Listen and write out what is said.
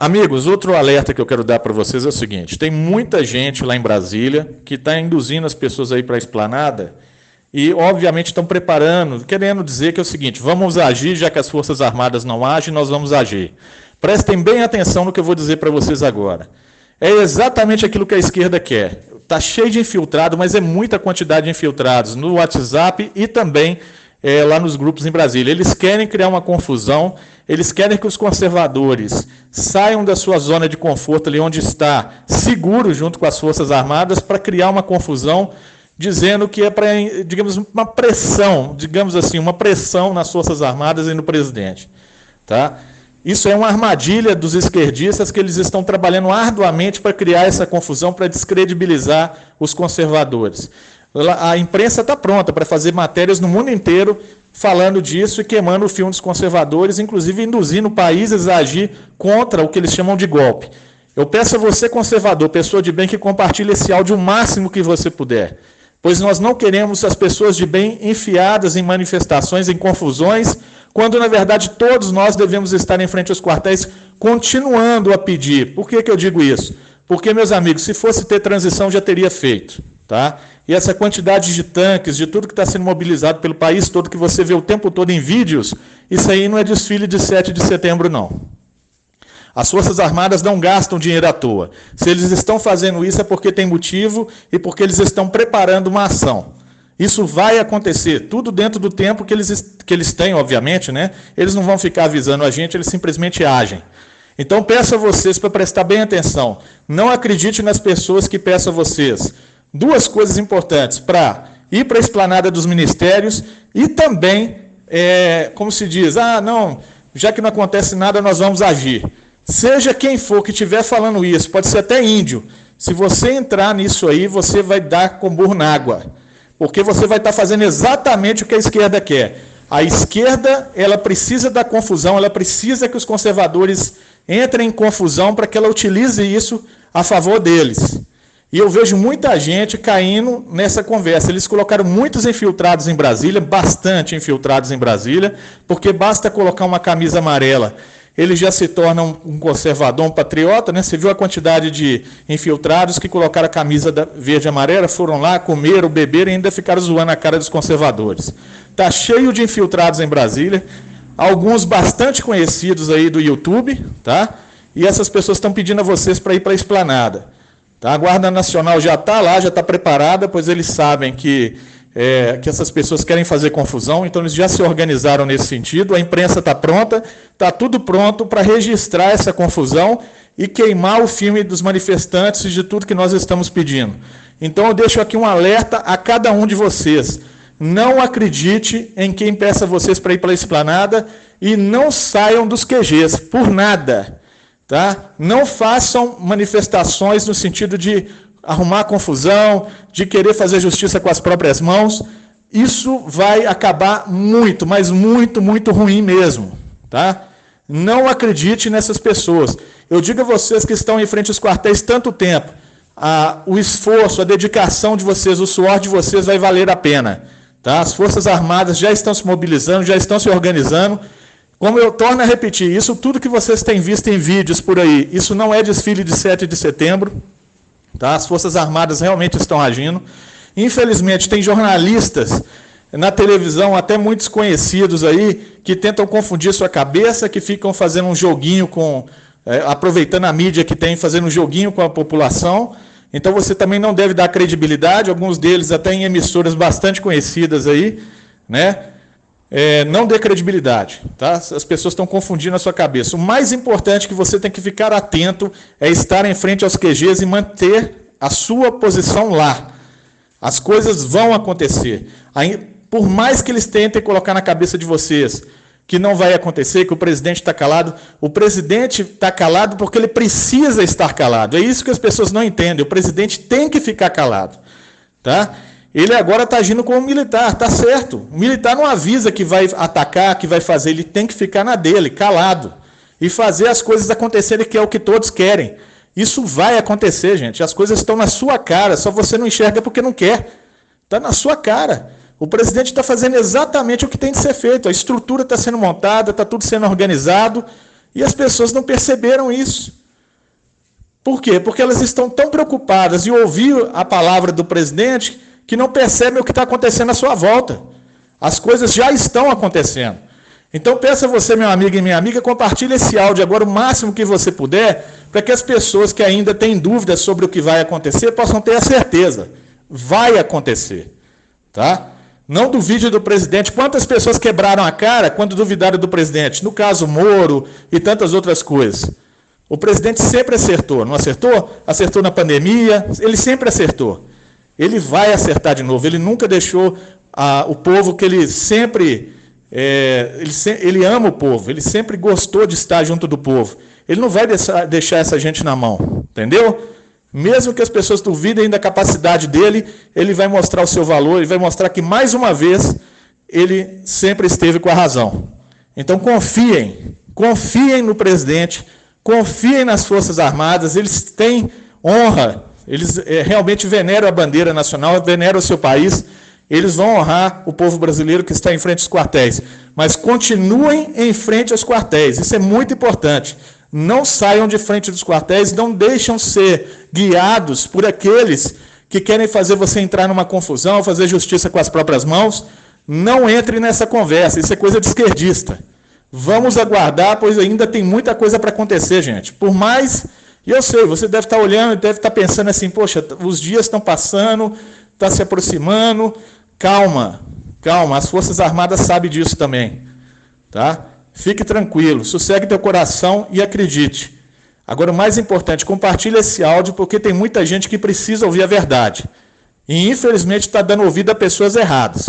Amigos, outro alerta que eu quero dar para vocês é o seguinte: tem muita gente lá em Brasília que está induzindo as pessoas aí para a esplanada e, obviamente, estão preparando, querendo dizer que é o seguinte: vamos agir, já que as Forças Armadas não agem, nós vamos agir. Prestem bem atenção no que eu vou dizer para vocês agora. É exatamente aquilo que a esquerda quer. Está cheio de infiltrado, mas é muita quantidade de infiltrados no WhatsApp e também lá nos grupos em Brasília. Eles querem criar uma confusão, eles querem que os conservadores saiam da sua zona de conforto, ali onde está, seguro junto com as Forças Armadas, para criar uma confusão, dizendo que é para, digamos, uma pressão, digamos assim, uma pressão nas Forças Armadas e no presidente. Tá? Isso é uma armadilha dos esquerdistas que eles estão trabalhando arduamente para criar essa confusão, para descredibilizar os conservadores. A imprensa está pronta para fazer matérias no mundo inteiro falando disso e queimando o filme dos conservadores, inclusive induzindo países a agir contra o que eles chamam de golpe. Eu peço a você, conservador, pessoa de bem, que compartilhe esse áudio o máximo que você puder, pois nós não queremos as pessoas de bem enfiadas em manifestações, em confusões, quando, na verdade, todos nós devemos estar em frente aos quartéis continuando a pedir. Por que eu digo isso? Porque, meus amigos, se fosse ter transição, já teria feito. Tá? E essa quantidade de tanques, de tudo que está sendo mobilizado pelo país todo, que você vê o tempo todo em vídeos, isso aí não é desfile de 7 de setembro, não. As Forças Armadas não gastam dinheiro à toa. Se eles estão fazendo isso é porque tem motivo e porque eles estão preparando uma ação. Isso vai acontecer, tudo dentro do tempo que eles têm, obviamente, né? Eles não vão ficar avisando a gente, eles simplesmente agem. Então, peço a vocês para prestar bem atenção. Não acredite nas pessoas que peçam a vocês. Duas coisas importantes: para ir para a esplanada dos ministérios e também, como se diz, não, já que não acontece nada, nós vamos agir. Seja quem for que estiver falando isso, pode ser até índio, se você entrar nisso aí, você vai dar com burro na água, porque você vai estar fazendo exatamente o que a esquerda quer. A esquerda, ela precisa da confusão, ela precisa que os conservadores entrem em confusão para que ela utilize isso a favor deles. E eu vejo muita gente caindo nessa conversa. Eles colocaram muitos infiltrados em Brasília, bastante infiltrados em Brasília, porque basta colocar uma camisa amarela, eles já se tornam um conservador, um patriota, né? Você viu a quantidade de infiltrados que colocaram a camisa verde e amarela, foram lá, comeram, beberam e ainda ficaram zoando a cara dos conservadores. Está cheio de infiltrados em Brasília, alguns bastante conhecidos aí do YouTube, tá? E essas pessoas estão pedindo a vocês para ir para a esplanada. Tá? A Guarda Nacional já está lá, já está preparada, pois eles sabem que essas pessoas querem fazer confusão, então eles já se organizaram nesse sentido, a imprensa está pronta, está tudo pronto para registrar essa confusão e queimar o filme dos manifestantes e de tudo que nós estamos pedindo. Então eu deixo aqui um alerta a cada um de vocês: não acredite em quem peça vocês para ir para a esplanada e não saiam dos QGs, por nada. Tá? Não façam manifestações no sentido de arrumar confusão, de querer fazer justiça com as próprias mãos. Isso vai acabar muito, mas muito, muito ruim mesmo. Tá? Não acredite nessas pessoas. Eu digo a vocês que estão em frente aos quartéis tanto tempo, o esforço, a dedicação de vocês, o suor de vocês vai valer a pena. Tá? As Forças Armadas já estão se mobilizando, já estão se organizando. Como eu torno a repetir, isso tudo que vocês têm visto em vídeos por aí, isso não é desfile de 7 de setembro, tá? As Forças Armadas realmente estão agindo. Infelizmente, tem jornalistas na televisão, até muitos conhecidos aí, que tentam confundir sua cabeça, que ficam fazendo um joguinho aproveitando a mídia que tem, fazendo um joguinho com a população. Então você também não deve dar credibilidade, alguns deles até em emissoras bastante conhecidas aí, né? Não dê credibilidade, tá? As pessoas estão confundindo a sua cabeça. O mais importante que você tem que ficar atento é estar em frente aos QGs e manter a sua posição lá. As coisas vão acontecer. Por mais que eles tentem colocar na cabeça de vocês que não vai acontecer, que o presidente está calado, o presidente está calado porque ele precisa estar calado. É isso que as pessoas não entendem. O presidente tem que ficar calado, tá? Ele agora está agindo como militar, está certo. O militar não avisa que vai atacar, que vai fazer, ele tem que ficar na dele, calado, e fazer as coisas acontecerem, que é o que todos querem. Isso vai acontecer, gente. As coisas estão na sua cara, só você não enxerga porque não quer. Está na sua cara. O presidente está fazendo exatamente o que tem de ser feito. A estrutura está sendo montada, está tudo sendo organizado, E as pessoas não perceberam isso. Por quê? Porque elas estão tão preocupadas em ouvir a palavra do presidente que não percebem o que está acontecendo à sua volta. As coisas já estão acontecendo. Então, peço a você, meu amigo e minha amiga, compartilhe esse áudio agora o máximo que você puder, para que as pessoas que ainda têm dúvidas sobre o que vai acontecer possam ter a certeza. Vai acontecer. Tá? Não duvide do presidente. Quantas pessoas quebraram a cara quando duvidaram do presidente? No caso Moro e tantas outras coisas. O presidente sempre acertou, não acertou? Acertou na pandemia, ele sempre acertou. Ele vai acertar de novo, ele nunca deixou o povo que ele sempre... ele ama o povo, ele sempre gostou de estar junto do povo. Ele não vai deixar essa gente na mão, entendeu? Mesmo que as pessoas duvidem da capacidade dele, ele vai mostrar o seu valor, ele vai mostrar que, mais uma vez, ele sempre esteve com a razão. Então, confiem no presidente, confiem nas Forças Armadas, eles têm honra, eles realmente veneram a bandeira nacional, veneram o seu país, eles vão honrar o povo brasileiro que está em frente aos quartéis. Mas continuem em frente aos quartéis, isso é muito importante. Não saiam de frente dos quartéis, não deixam ser guiados por aqueles que querem fazer você entrar numa confusão, fazer justiça com as próprias mãos. Não entre nessa conversa, isso é coisa de esquerdista. Vamos aguardar, pois ainda tem muita coisa para acontecer, gente. Por mais, e eu sei, você deve estar olhando e deve estar pensando assim, poxa, os dias estão passando, está se aproximando. Calma, calma, as Forças Armadas sabem disso também. Tá? Fique tranquilo, sossegue teu coração e acredite. Agora, o mais importante, compartilhe esse áudio, porque tem muita gente que precisa ouvir a verdade. E, infelizmente, está dando ouvido a pessoas erradas.